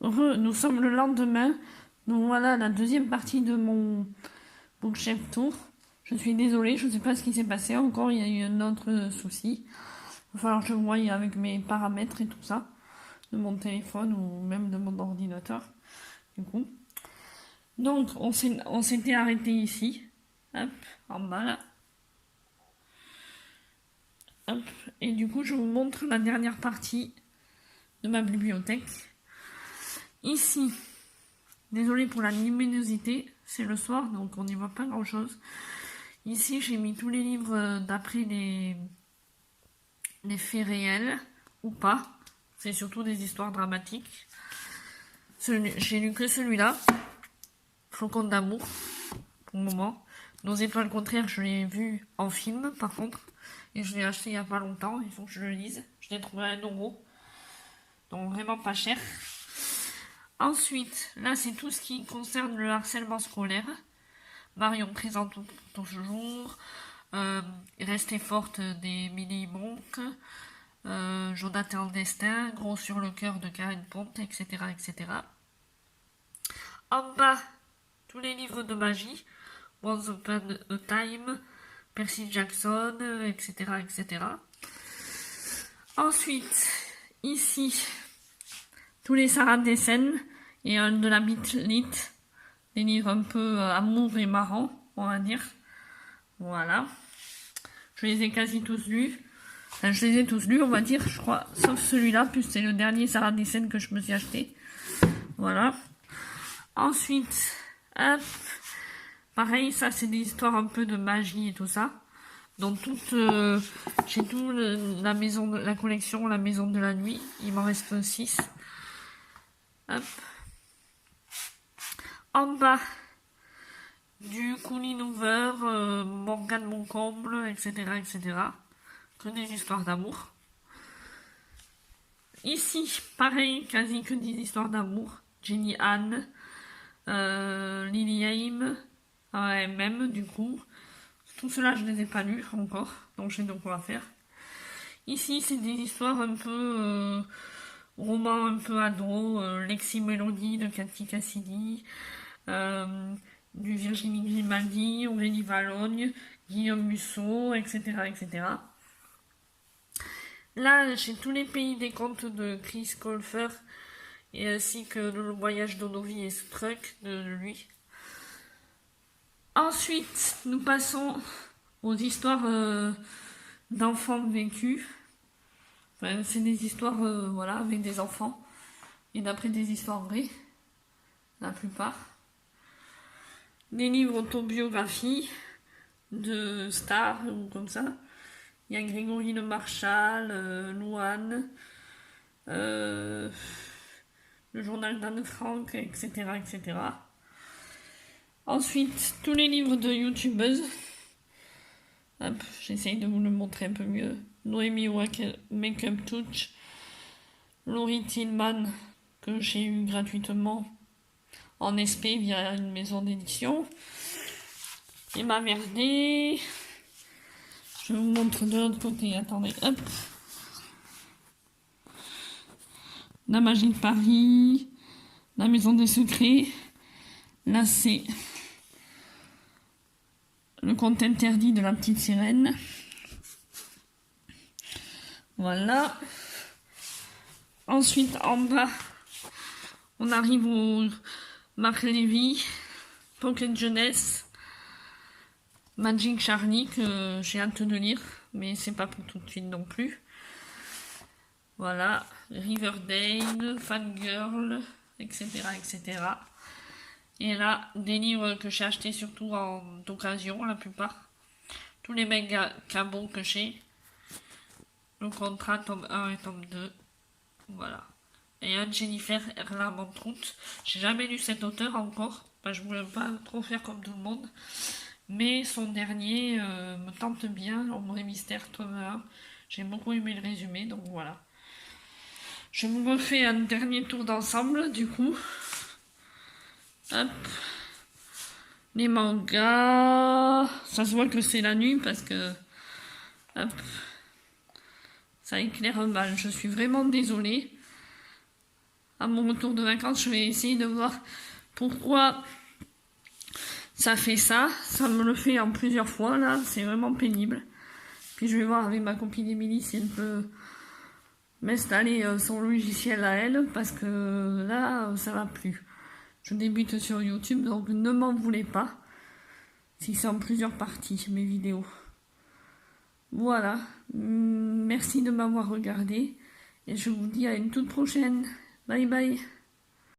Nous sommes le lendemain. Donc voilà la deuxième partie de mon Bookshelf Tour. Je suis désolée, je ne sais pas ce qui s'est passé. Encore, il y a eu un autre souci. Il va falloir que je voie avec mes paramètres et tout ça. De mon téléphone ou même de mon ordinateur. Du coup. Donc, on s'était arrêté ici. Hop, en bas là. Hop. Et du coup, je vous montre la dernière partie de ma bibliothèque. Ici, désolé pour la luminosité, c'est le soir, donc on n'y voit pas grand chose. Ici, j'ai mis tous les livres d'après les faits réels, ou pas. C'est surtout des histoires dramatiques. J'ai lu que celui-là, Flocon d'amour, pour le moment. Nos étoiles contraires, je l'ai vu en film, par contre. Et je l'ai acheté il n'y a pas longtemps, il faut que je le lise. Je l'ai trouvé à 1€. Donc vraiment pas cher. Ensuite, là c'est tout ce qui concerne le harcèlement scolaire. Marion présente toujours. Restez forte des Millie Monk. Jonathan Destin. Gros sur le cœur de Karine Ponte, etc., etc. En bas, tous les livres de magie. Once Upon a Time. Percy Jackson, etc., etc. Ensuite, ici, tous les Sarah Dessen et un de la Lit, des livres un peu amour et marrant, on va dire. Voilà. Je les ai quasi tous lus. Enfin, je les ai tous lus, on va dire, je crois, sauf celui-là, puisque c'est le dernier Sarah Dessen que je me suis acheté. Voilà. Ensuite, hop. Pareil, ça c'est des histoires un peu de magie et tout ça. Donc j'ai tout la maison de la collection, la maison de la nuit. Il m'en reste 6. Hop. En bas, du Colleen Hoover, Morgane Moncomble, etc., etc. Que des histoires d'amour. Ici, pareil, quasi que des histoires d'amour. Jenny Anne, Lily Haim, même du coup. Tout cela, je ne les ai pas lus encore, donc j'ai de quoi faire. Ici, c'est des histoires un peu romans, un peu ado, Lexi Melody de Cathy Cassidy, du Virginie Grimaldi, Aurélie Valogne, Guillaume Musso, etc., etc. Là, j'ai tous les pays des contes de Chris Colfer, et ainsi que le voyage d'Onovi et Struck de lui. Ensuite, nous passons aux histoires d'enfants vécus. Enfin, c'est des histoires voilà, avec des enfants. Et d'après des histoires vraies, la plupart. Des livres autobiographies de stars ou comme ça. Il y a Grégory Le Marchal, Louane, le journal d'Anne Frank, etc., etc. Ensuite, tous les livres de youtubeuses. Hop, j'essaye de vous le montrer un peu mieux. Noémie Makeup Touch, Laurie Tillman, que j'ai eu gratuitement en SP via une maison d'édition. Emma Verdet. Je vous montre de l'autre côté. Attendez, hop. La magie de Paris. La maison des secrets. Là, c'est le conte interdit de la petite sirène. Voilà. Ensuite, en bas, on arrive au Marc Lévy, Pocket Jeunesse, Magic Charlie, que j'ai hâte de lire, mais c'est pas pour tout de suite non plus. Voilà. Riverdale, Fangirl, etc., etc. Et là, des livres que j'ai achetés surtout en occasion, la plupart. Tous les mangas cabos que j'ai. Le contrat, tome 1 et tome 2. Voilà. Et un Jennifer Erlamantrout. J'ai jamais lu cet auteur encore. Je voulais pas trop faire comme tout le monde. Mais son dernier me tente bien. Ombre et Mystère, tome 1. J'ai beaucoup aimé le résumé, donc voilà. Je vous refais un dernier tour d'ensemble, du coup. Hop. Les mangas. Ça se voit que c'est la nuit parce que... Hop. Ça éclaire mal. Je suis vraiment désolée. à mon retour de vacances, je vais essayer de voir pourquoi ça fait ça. Ça me le fait en plusieurs fois, là. C'est vraiment pénible. Puis je vais voir avec ma copine Émilie si elle peut m'installer son logiciel à elle, parce que là, ça va plus. Je débute sur YouTube, donc ne m'en voulez pas si c'est en plusieurs parties, mes vidéos. Voilà. Merci de m'avoir regardé. Et je vous dis à une toute prochaine. Bye bye.